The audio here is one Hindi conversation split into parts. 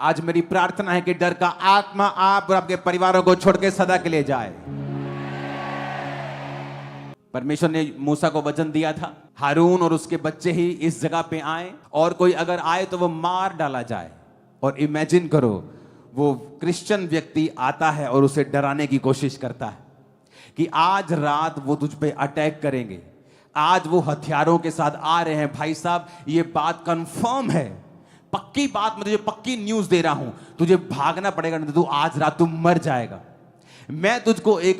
आज मेरी प्रार्थना है कि डर का आत्मा आप और आपके परिवारों को छोड़ के सदा के लिए जाए। परमेश्वर ने मूसा को वचन दिया था, हारून और उसके बच्चे ही इस जगह पे आए, और कोई अगर आए तो वो मार डाला जाए। और इमेजिन करो, वो क्रिश्चियन व्यक्ति आता है और उसे डराने की कोशिश करता है कि आज रात वो तुझ पे अटैक करेंगे, आज वो हथियारों के साथ आ रहे हैं। भाई साहब, ये बात कंफर्म है, पक्की बात, मैं तुझे पक्की न्यूज दे रहा हूं, तुझे भागना पड़ेगा, नहीं तो तू आज रात तू मर जाएगा। मैं तुझको एक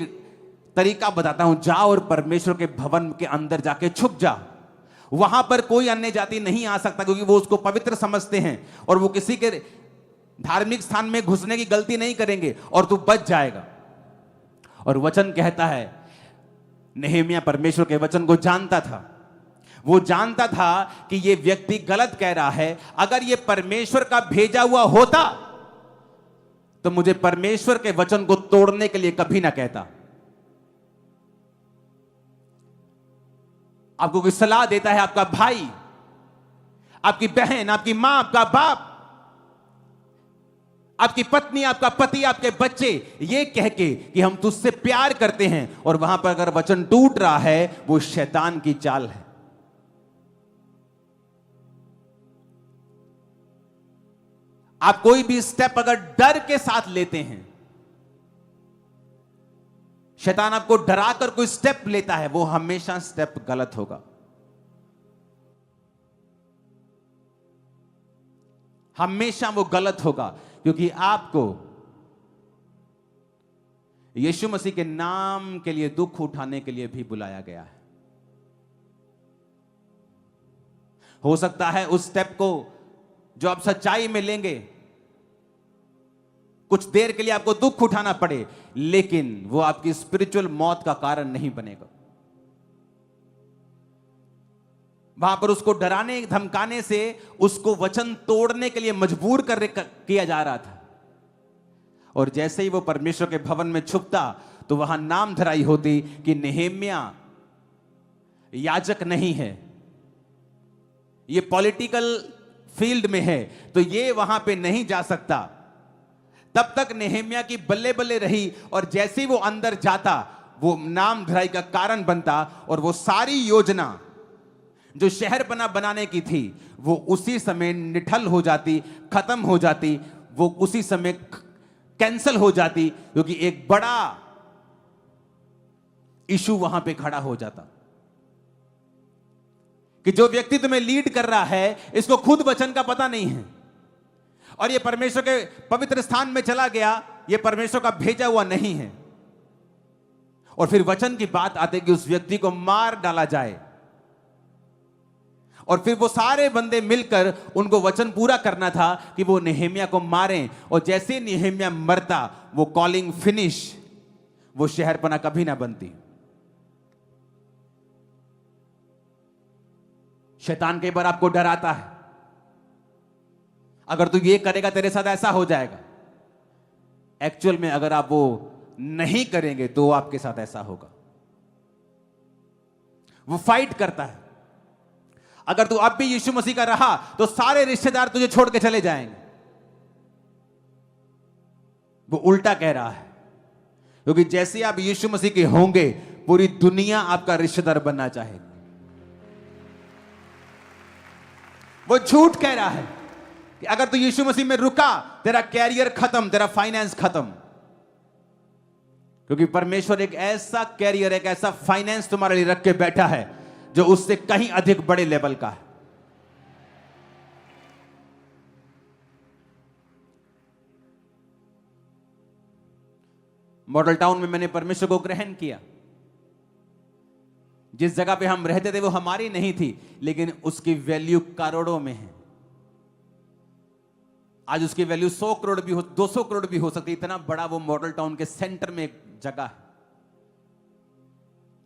तरीका बताता हूं, जा और परमेश्वर के भवन के अंदर जाके छुप जा। वहां पर कोई अन्य जाति नहीं आ सकता, क्योंकि वो उसको पवित्र समझते हैं और वो किसी के धार्मिक स्थान में घुसने की गलती नहीं करेंगे और तू बच जाएगा। और वचन कहता है, नेहेमिया परमेश्वर के वचन को जानता था। वो जानता था कि ये व्यक्ति गलत कह रहा है। अगर ये परमेश्वर का भेजा हुआ होता तो मुझे परमेश्वर के वचन को तोड़ने के लिए कभी ना कहता। आपको कोई सलाह देता है, आपका भाई, आपकी बहन, आपकी मां, आपका बाप, आपकी पत्नी, आपका पति, आपके बच्चे, ये कह के कि हम तुझसे प्यार करते हैं, और वहां पर अगर वचन टूट रहा है, वो शैतान की चाल है। आप कोई भी स्टेप अगर डर के साथ लेते हैं, शैतान आपको डराकर कोई स्टेप लेता है, वो हमेशा स्टेप गलत होगा। हमेशा वो गलत होगा, क्योंकि आपको यीशु मसीह के नाम के लिए दुख उठाने के लिए भी बुलाया गया है। हो सकता है उस स्टेप को जो आप सच्चाई में लेंगे, कुछ देर के लिए आपको दुख उठाना पड़े, लेकिन वो आपकी स्पिरिचुअल मौत का कारण नहीं बनेगा। वहां पर उसको डराने धमकाने से उसको वचन तोड़ने के लिए मजबूर किया जा रहा था। और जैसे ही वो परमेश्वर के भवन में छुपता तो वहां नाम धराई होती कि नेहेमिया याजक नहीं है, ये पॉलिटिकल फील्ड में है, तो ये वहां पे नहीं जा सकता। तब तक नेहेमिया की बल्ले बल्ले रही, और जैसे ही वो अंदर जाता वो नाम धराई का कारण बनता, और वो सारी योजना जो शहरपना बनाने की थी वो उसी समय निठल हो जाती, खत्म हो जाती, वो उसी समय कैंसल हो जाती, क्योंकि एक बड़ा इशू वहां पे खड़ा हो जाता कि जो व्यक्ति तुम्हें लीड कर रहा है, इसको खुद वचन का पता नहीं है, और ये परमेश्वर के पवित्र स्थान में चला गया, ये परमेश्वर का भेजा हुआ नहीं है। और फिर वचन की बात आती कि उस व्यक्ति को मार डाला जाए, और फिर वो सारे बंदे मिलकर उनको वचन पूरा करना था कि वो नेहेमिया को मारें, और जैसे नेहेमिया मरता वो कॉलिंग फिनिश, वो शहरपना कभी ना बनती। शैतान कई बार आपको डराता है, अगर तू ये करेगा तेरे साथ ऐसा हो जाएगा। एक्चुअल में अगर आप वो नहीं करेंगे तो आपके साथ ऐसा होगा। वो फाइट करता है। अगर तू अब भी यीशु मसीह का रहा तो सारे रिश्तेदार तुझे छोड़ के चले जाएंगे। वो उल्टा कह रहा है, क्योंकि जैसे आप यीशु मसीह के होंगे, पूरी दुनिया आपका रिश्तेदार बनना चाहेगी। वो झूठ कह रहा है कि अगर तू यीशु मसीह में रुका, तेरा कैरियर खत्म, तेरा फाइनेंस खत्म, क्योंकि परमेश्वर एक ऐसा कैरियर, एक ऐसा फाइनेंस तुम्हारे लिए रख के बैठा है जो उससे कहीं अधिक बड़े लेवल का है। मॉडल टाउन में मैंने परमेश्वर को ग्रहण किया। जिस जगह पे हम रहते थे वो हमारी नहीं थी, लेकिन उसकी वैल्यू करोड़ों में है। आज उसकी वैल्यू 100 करोड़ भी हो, 200 करोड़ भी हो सकती है। इतना बड़ा वो मॉडल टाउन के सेंटर में एक जगह है।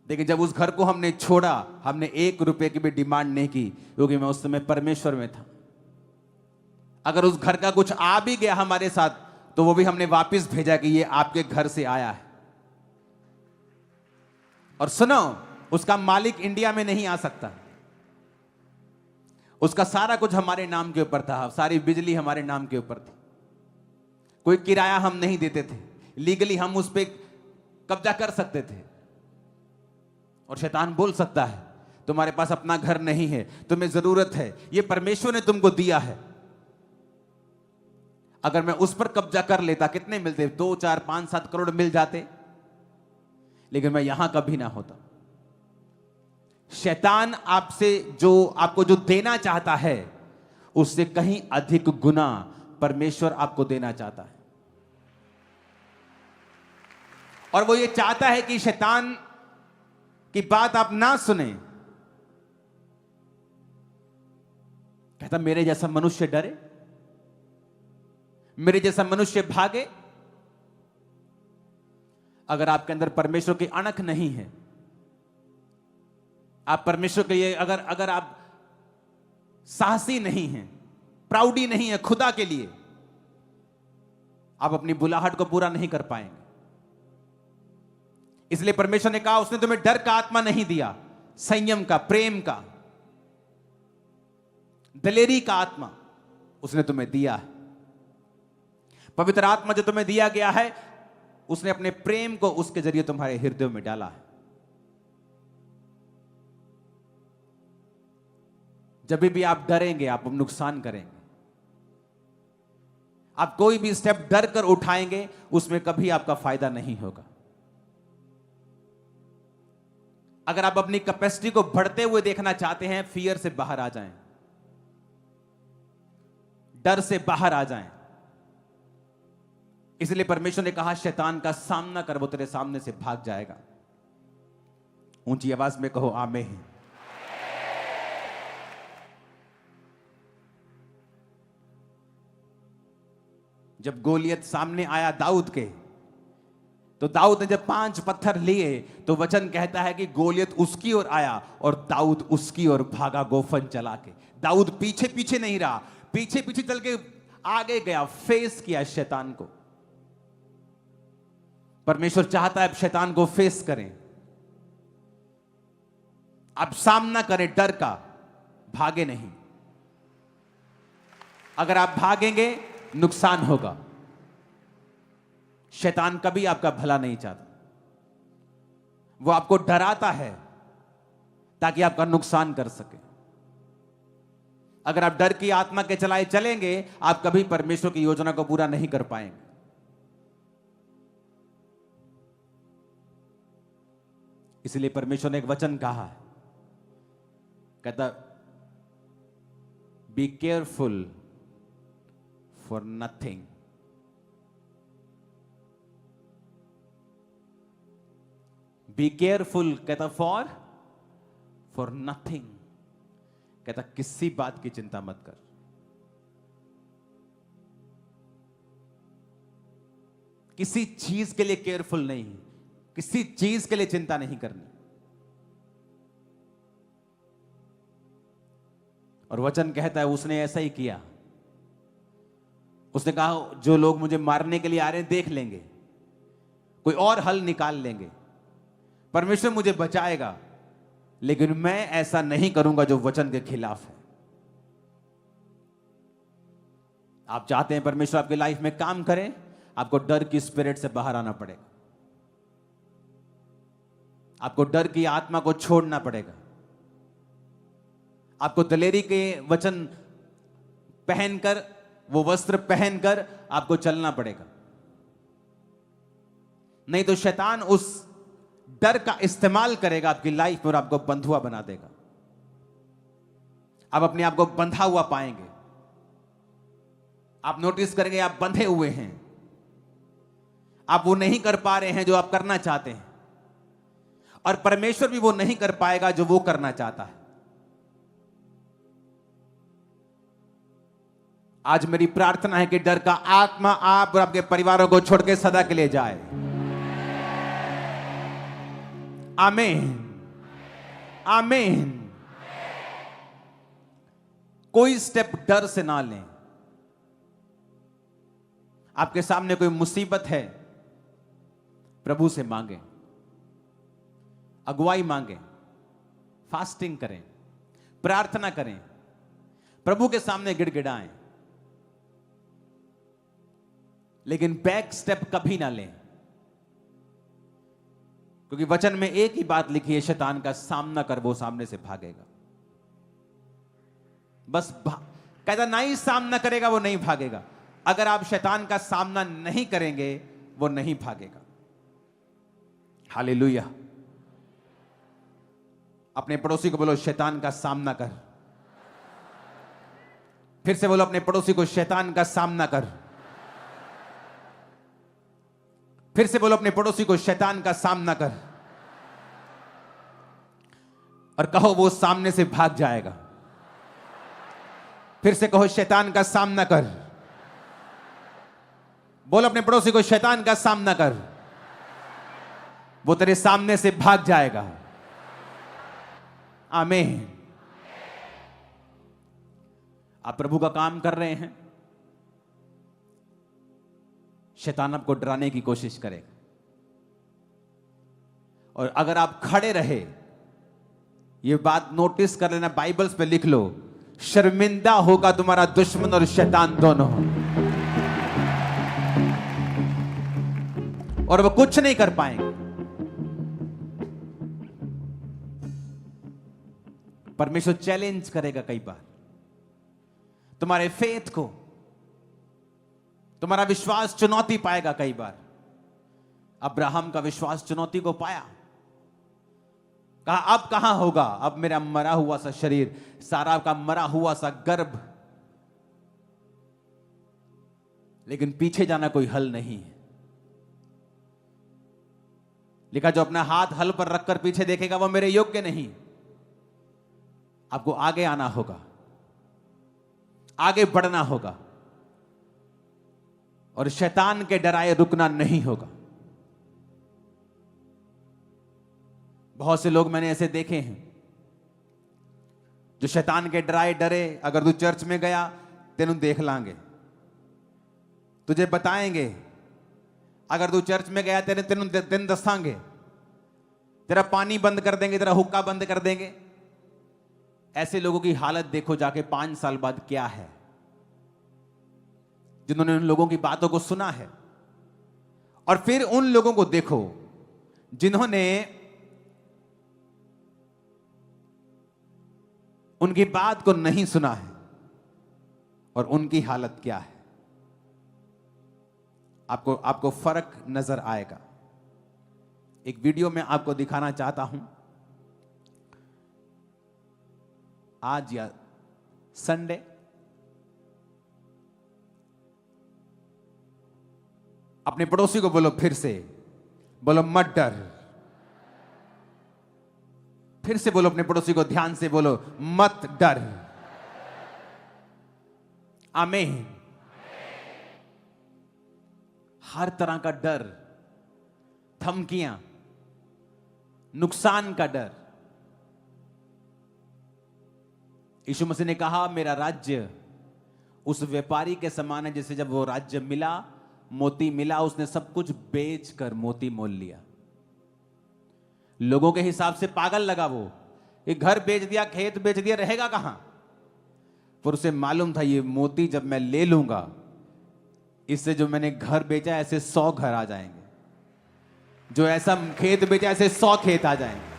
लेकिन जब उस घर को हमने छोड़ा, हमने 1 रुपए की भी डिमांड नहीं की, क्योंकि मैं उस समय परमेश्वर में था। अगर उस घर का कुछ आ भी गया हमारे साथ, तो वो भी हमने वापस भेजा कि ये आपके घर से आया है। और सुनो, उसका मालिक इंडिया में नहीं आ सकता। उसका सारा कुछ हमारे नाम के ऊपर था, सारी बिजली हमारे नाम के ऊपर थी। कोई किराया हम नहीं देते थे, लीगली हम उस पर कब्जा कर सकते थे। और शैतान बोल सकता है तुम्हारे पास अपना घर नहीं है, तुम्हें जरूरत है, ये परमेश्वर ने तुमको दिया है। अगर मैं उस पर कब्जा कर लेता, कितने मिलते? 2, 4, 5, 7 करोड़ मिल जाते, लेकिन मैं यहां कभी ना होता। शैतान आपसे आपको जो देना चाहता है, उससे कहीं अधिक गुना परमेश्वर आपको देना चाहता है। और वो ये चाहता है कि शैतान की बात आप ना सुने। कहता मेरे जैसा मनुष्य डरे, मेरे जैसा मनुष्य भागे। अगर आपके अंदर परमेश्वर की अणख नहीं है, आप परमेश्वर के लिए अगर आप साहसी नहीं हैं, प्राउडी नहीं है खुदा के लिए, आप अपनी बुलाहट को पूरा नहीं कर पाएंगे। इसलिए परमेश्वर ने कहा उसने तुम्हें डर का आत्मा नहीं दिया, संयम का, प्रेम का, दलेरी का आत्मा उसने तुम्हें दिया है। पवित्र आत्मा जो तुम्हें दिया गया है, उसने अपने प्रेम को उसके जरिए तुम्हारे हृदय में डाला है। जब भी आप डरेंगे, आप नुकसान करेंगे। आप कोई भी स्टेप डर कर उठाएंगे, उसमें कभी आपका फायदा नहीं होगा। अगर आप अपनी कैपेसिटी को बढ़ते हुए देखना चाहते हैं, फियर से बाहर आ जाएं, डर से बाहर आ जाएं। इसलिए परमेश्वर ने कहा शैतान का सामना कर, वो तेरे सामने से भाग जाएगा। ऊंची आवाज में कहो आमीन। जब गोलियत सामने आया दाऊद के, तो दाऊद ने जब 5 पत्थर लिए, तो वचन कहता है कि गोलियत उसकी ओर आया और दाऊद उसकी ओर भागा गोफन चला के। दाऊद पीछे पीछे नहीं रहा, पीछे पीछे चल के आगे गया, फेस किया शैतान को। परमेश्वर चाहता है आप शैतान को फेस करें, आप सामना करें डर का, भागे नहीं। अगर आप भागेंगे नुकसान होगा। शैतान कभी आपका भला नहीं चाहता, वो आपको डराता है ताकि आपका नुकसान कर सके। अगर आप डर की आत्मा के चलाए चलेंगे, आप कभी परमेश्वर की योजना को पूरा नहीं कर पाएंगे। इसलिए परमेश्वर ने एक वचन कहा है, कहता be careful for nothing. Be careful कहता फॉर नथिंग, कहता किसी बात की चिंता मत कर। किसी चीज के लिए केयरफुल नहीं, किसी चीज के लिए चिंता नहीं करनी। और वचन कहता है उसने ऐसा ही किया। उसने कहा जो लोग मुझे मारने के लिए आ रहे हैं देख लेंगे, कोई और हल निकाल लेंगे, परमेश्वर मुझे बचाएगा, लेकिन मैं ऐसा नहीं करूंगा जो वचन के खिलाफ है। आप चाहते हैं परमेश्वर आपकी लाइफ में काम करें, आपको डर की स्पिरिट से बाहर आना पड़ेगा। आपको डर की आत्मा को छोड़ना पड़ेगा। आपको दलेरी के वचन पहनकर, वो वस्त्र पहनकर आपको चलना पड़ेगा। नहीं तो शैतान उस डर का इस्तेमाल करेगा आपकी लाइफ में और आपको बंधुआ बना देगा। आप अपने आप को बंधा हुआ पाएंगे। आप नोटिस करेंगे आप बंधे हुए हैं, आप वो नहीं कर पा रहे हैं जो आप करना चाहते हैं, और परमेश्वर भी वो नहीं कर पाएगा जो वो करना चाहता है। आज मेरी प्रार्थना है कि डर का आत्मा आप और आपके परिवारों को छोड़ के सदा के लिए जाए। आमीन, आमीन। कोई स्टेप डर से ना लें। आपके सामने कोई मुसीबत है, प्रभु से मांगे, अगुवाई मांगे, फास्टिंग करें, प्रार्थना करें, प्रभु के सामने गिड़गिड़ाएं। लेकिन बैक स्टेप कभी ना लें, क्योंकि वचन में एक ही बात लिखी है, शैतान का सामना कर, वो सामने से भागेगा। बस कहता नहीं सामना करेगा वो नहीं भागेगा। अगर आप शैतान का सामना नहीं करेंगे वो नहीं भागेगा। हालेलुया। अपने पड़ोसी को बोलो शैतान का सामना कर। फिर से बोलो अपने पड़ोसी को शैतान का सामना कर। फिर से बोलो अपने पड़ोसी को शैतान का सामना कर, और कहो वो सामने से भाग जाएगा। फिर से कहो शैतान का सामना कर। बोलो अपने पड़ोसी को शैतान का सामना कर, वो तेरे सामने से भाग जाएगा। आमीन। आप प्रभु का काम कर रहे हैं, शैतान आपको डराने की कोशिश करेगा। और अगर आप खड़े रहे, ये बात नोटिस कर लेना, बाइबल्स पे लिख लो, शर्मिंदा होगा तुम्हारा दुश्मन और शैतान दोनों, और वो कुछ नहीं कर पाएंगे। परमेश्वर चैलेंज करेगा कई बार तुम्हारे फेथ को, तुम्हारा विश्वास चुनौती पाएगा कई बार। अब्राहम का विश्वास चुनौती को पाया, कहा अब कहां होगा, अब मेरा मरा हुआ सा शरीर, सारा का मरा हुआ सा गर्भ, लेकिन पीछे जाना कोई हल नहीं है। लिखा जो अपना हाथ हल पर रखकर पीछे देखेगा वो मेरे योग्य नहीं। आपको आगे आना होगा, आगे बढ़ना होगा, और शैतान के डराए रुकना नहीं होगा। बहुत से लोग मैंने ऐसे देखे हैं जो शैतान के डराए डरे, अगर तू चर्च में गया तेनू देख लांगे, तुझे बताएंगे, अगर तू चर्च में गया तेरे तेनू दिन दसांगे, तेरा पानी बंद कर देंगे, तेरा हुक्का बंद कर देंगे। ऐसे लोगों की हालत देखो जाके 5 साल बाद क्या है, जिन्होंने उन लोगों की बातों को सुना है। और फिर उन लोगों को देखो जिन्होंने उनकी बात को नहीं सुना है, और उनकी हालत क्या है। आपको फर्क नजर आएगा। एक वीडियो में आपको दिखाना चाहता हूं। आज या संडे अपने पड़ोसी को बोलो, फिर से बोलो मत डर। फिर से बोलो अपने पड़ोसी को, ध्यान से बोलो मत डर। आमीन। हर तरह का डर, धमकियां, नुकसान का डर। यीशु मसीह ने कहा मेरा राज्य उस व्यापारी के समान है, जैसे जब वो राज्य मिला, मोती मिला, उसने सब कुछ बेचकर मोती मोल लिया। लोगों के हिसाब से पागल लगा वो, ये घर बेच दिया, खेत बेच दिया, रहेगा कहां। पर उसे मालूम था ये मोती जब मैं ले लूंगा, इससे जो मैंने घर बेचा ऐसे 100 घर आ जाएंगे, जो ऐसा खेत बेचा ऐसे 100 खेत आ जाएंगे।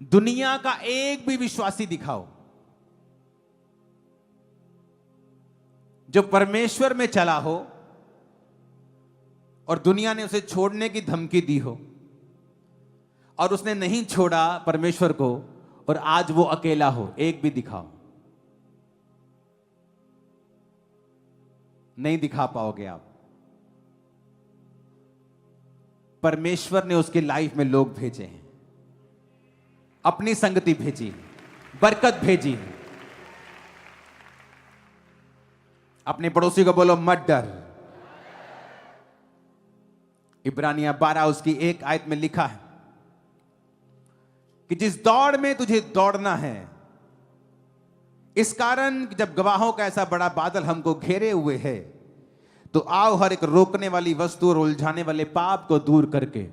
दुनिया का एक भी विश्वासी दिखाओ जो परमेश्वर में चला हो और दुनिया ने उसे छोड़ने की धमकी दी हो, और उसने नहीं छोड़ा परमेश्वर को, और आज वो अकेला हो। एक भी दिखाओ, नहीं दिखा पाओगे आप। परमेश्वर ने उसकी लाइफ में लोग भेजे हैं, अपनी संगति भेजी, बरकत भेजी। अपने पड़ोसी को बोलो मत डर। इब्रानिया 12 उसकी 1 आयत में लिखा है कि जिस दौड़ में तुझे दौड़ना है, इस कारण जब गवाहों का ऐसा बड़ा बादल हमको घेरे हुए है, तो आओ हर एक रोकने वाली वस्तु और उलझाने वाले पाप को दूर करके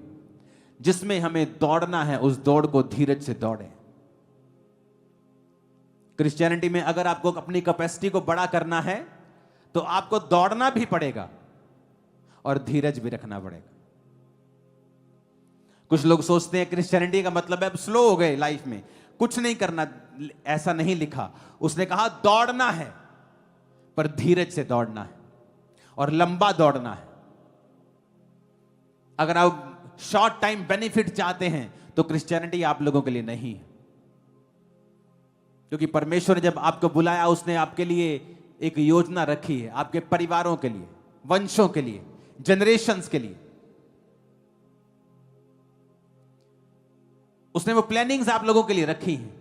जिसमें हमें दौड़ना है, उस दौड़ को धीरज से दौड़े। क्रिश्चियनिटी में अगर आपको अपनी कैपेसिटी को बड़ा करना है तो आपको दौड़ना भी पड़ेगा और धीरज भी रखना पड़ेगा। कुछ लोग सोचते हैं क्रिश्चियनिटी का मतलब है अब स्लो हो गए लाइफ में, कुछ नहीं करना। ऐसा नहीं लिखा। उसने कहा दौड़ना है, पर धीरज से दौड़ना है और लंबा दौड़ना है। अगर आप शॉर्ट टाइम बेनिफिट चाहते हैं तो क्रिश्चियनिटी आप लोगों के लिए नहीं है, क्योंकि परमेश्वर ने जब आपको बुलाया उसने आपके लिए एक योजना रखी है, आपके परिवारों के लिए, वंशों के लिए, जनरेशंस के लिए। उसने वो प्लानिंग्स आप लोगों के लिए रखी हैं।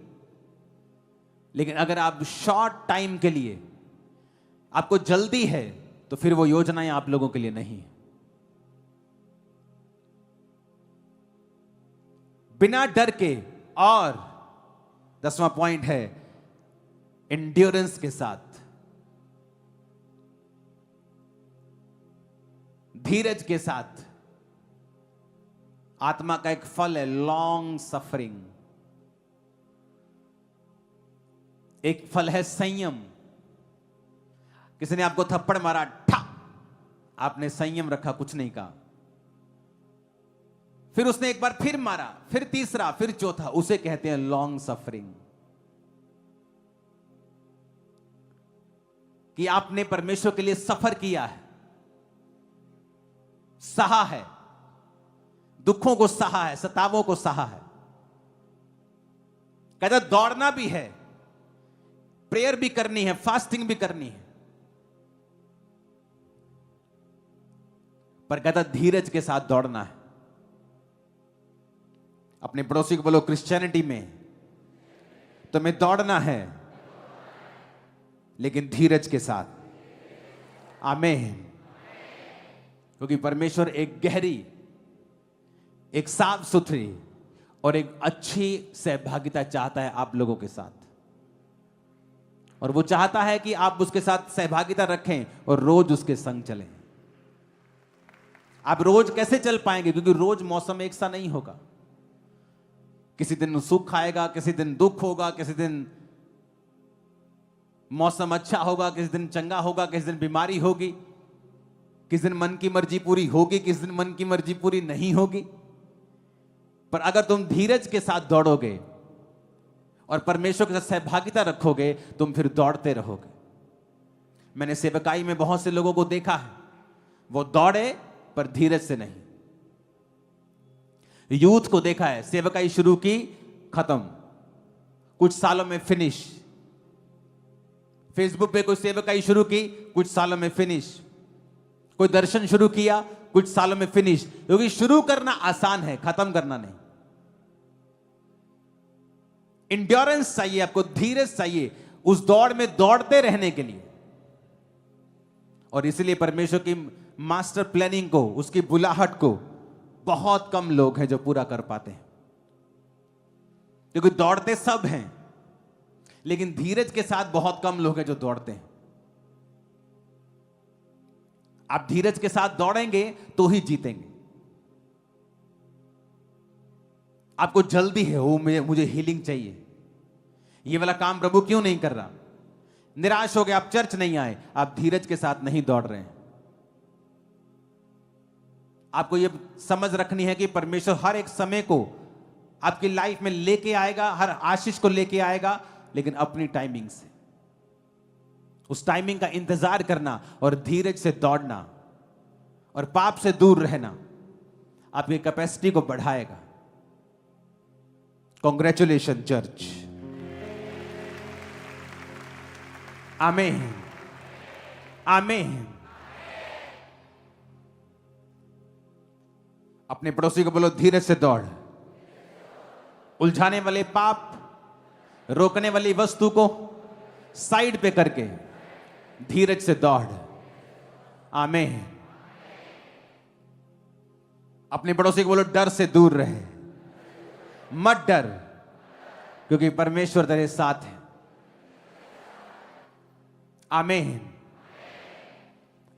लेकिन अगर आप शॉर्ट टाइम के लिए आपको जल्दी है तो फिर वो योजनाएं आप लोगों के लिए नहीं है। बिना डर के, और 10वां पॉइंट है एंड्योरेंस के साथ, धीरज के साथ। आत्मा का एक फल है लॉन्ग सफरिंग, एक फल है संयम। किसी ने आपको थप्पड़ मारा, ठा, आपने संयम रखा, कुछ नहीं कहा। फिर उसने एक बार फिर मारा, फिर तीसरा, फिर चौथा, उसे कहते हैं लॉन्ग सफरिंग। कि आपने परमेश्वर के लिए सफर किया है, सहा है, दुखों को सहा है, सतावों को सहा है। कहता दौड़ना भी है, प्रेयर भी करनी है, फास्टिंग भी करनी है, पर कहता धीरज के साथ दौड़ना है। अपने पड़ोसी को बोलो क्रिश्चियनिटी में तुम्हें दौड़ना है लेकिन धीरज के साथ। आमीन। क्योंकि परमेश्वर एक गहरी, एक साफ सुथरी और एक अच्छी सहभागिता चाहता है आप लोगों के साथ, और वो चाहता है कि आप उसके साथ सहभागिता रखें और रोज उसके संग चलें। आप रोज कैसे चल पाएंगे? क्योंकि रोज मौसम एक सा नहीं होगा। किसी दिन सुख आएगा, किसी दिन दुख होगा, किसी दिन मौसम अच्छा होगा, किसी दिन चंगा होगा, किसी दिन बीमारी होगी, किसी दिन मन की मर्जी पूरी होगी, किसी दिन मन की मर्जी पूरी नहीं होगी। पर अगर तुम धीरज के साथ दौड़ोगे और परमेश्वर के साथ सहभागिता रखोगे, तुम फिर दौड़ते रहोगे। मैंने सेवकाई में बहुत से लोगों को देखा है, वो दौड़े पर धीरज से नहीं। यूथ को देखा है, सेवकाई शुरू की, खत्म, कुछ सालों में फिनिश। फेसबुक पे कोई सेवकाई शुरू की, कुछ सालों में फिनिश। कोई दर्शन शुरू किया, कुछ सालों में फिनिश। क्योंकि शुरू करना आसान है, खत्म करना नहीं। इंड्योरेंस चाहिए आपको, धीरज चाहिए उस दौड़ में दौड़ते रहने के लिए। और इसलिए परमेश्वर की मास्टर प्लानिंग को, उसकी बुलाहट को बहुत कम लोग हैं जो पूरा कर पाते हैं। क्योंकि दौड़ते सब हैं, लेकिन धीरज के साथ बहुत कम लोग हैं जो दौड़ते हैं। आप धीरज के साथ दौड़ेंगे तो ही जीतेंगे। आपको जल्दी है, वो मुझे हीलिंग चाहिए, ये वाला काम प्रभु क्यों नहीं कर रहा, निराश हो गए, आप चर्च नहीं आए, आप धीरज के साथ नहीं दौड़ रहे हैं। आपको यह समझ रखनी है कि परमेश्वर हर एक समय को आपकी लाइफ में लेके आएगा, हर आशीष को लेके आएगा, लेकिन अपनी टाइमिंग से। उस टाइमिंग का इंतजार करना और धीरज से दौड़ना और पाप से दूर रहना आपकी कैपेसिटी को बढ़ाएगा। Congratulation church. आमीन, आमीन। अपने पड़ोसी को बोलो धीरज से दौड़। उलझाने वाले पाप, रोकने वाली वस्तु को साइड पे करके धीरज से दौड़। आमीन। अपने पड़ोसी को बोलो डर से दूर रहे, मत डर, क्योंकि परमेश्वर तेरे साथ है। आमीन।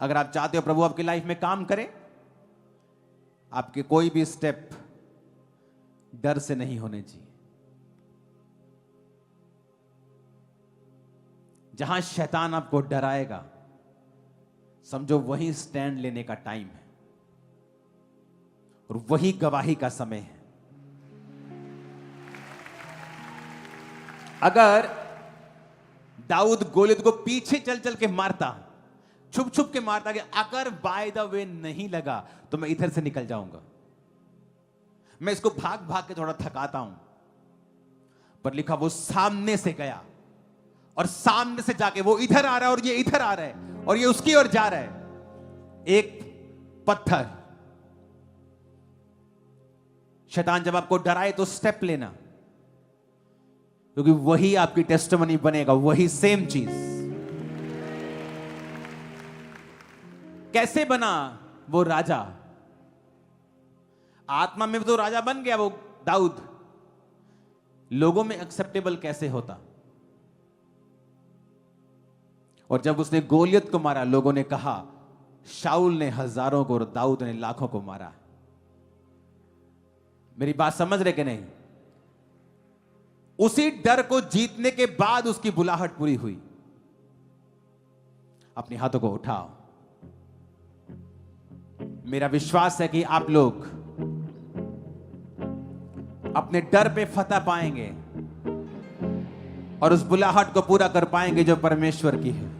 अगर आप चाहते हो प्रभु आपकी लाइफ में काम करे, आपके कोई भी स्टेप डर से नहीं होने चाहिए। जहां शैतान आपको डराएगा, समझो वही स्टैंड लेने का टाइम है और वही गवाही का समय है। अगर दाऊद गोलियत को पीछे चल चल के मारता, छुप छुप के मारता कि अगर बाय द वे नहीं लगा तो मैं इधर से निकल जाऊंगा, मैं इसको भाग भाग के थोड़ा थकाता हूं, पर लिखा वो सामने से गया और सामने से जाके वो इधर आ रहा है और ये इधर आ रहा है और ये उसकी ओर जा रहा है। एक पत्थर, शैतान जब आपको डराए तो स्टेप लेना, क्योंकि वही आपकी टेस्टिमनी बनेगा, वही सेम चीज। कैसे बना वो राजा? आत्मा में तो राजा बन गया वो दाऊद, लोगों में एक्सेप्टेबल कैसे होता? और जब उसने गोलियत को मारा, लोगों ने कहा शाऊल ने हजारों को और दाऊद ने लाखों को मारा। मेरी बात समझ रहे कि नहीं? उसी डर को जीतने के बाद उसकी बुलाहट पूरी हुई। अपने हाथों को उठाओ। मेरा विश्वास है कि आप लोग अपने डर पे फतह पाएंगे और उस बुलाहट को पूरा कर पाएंगे जो परमेश्वर की है।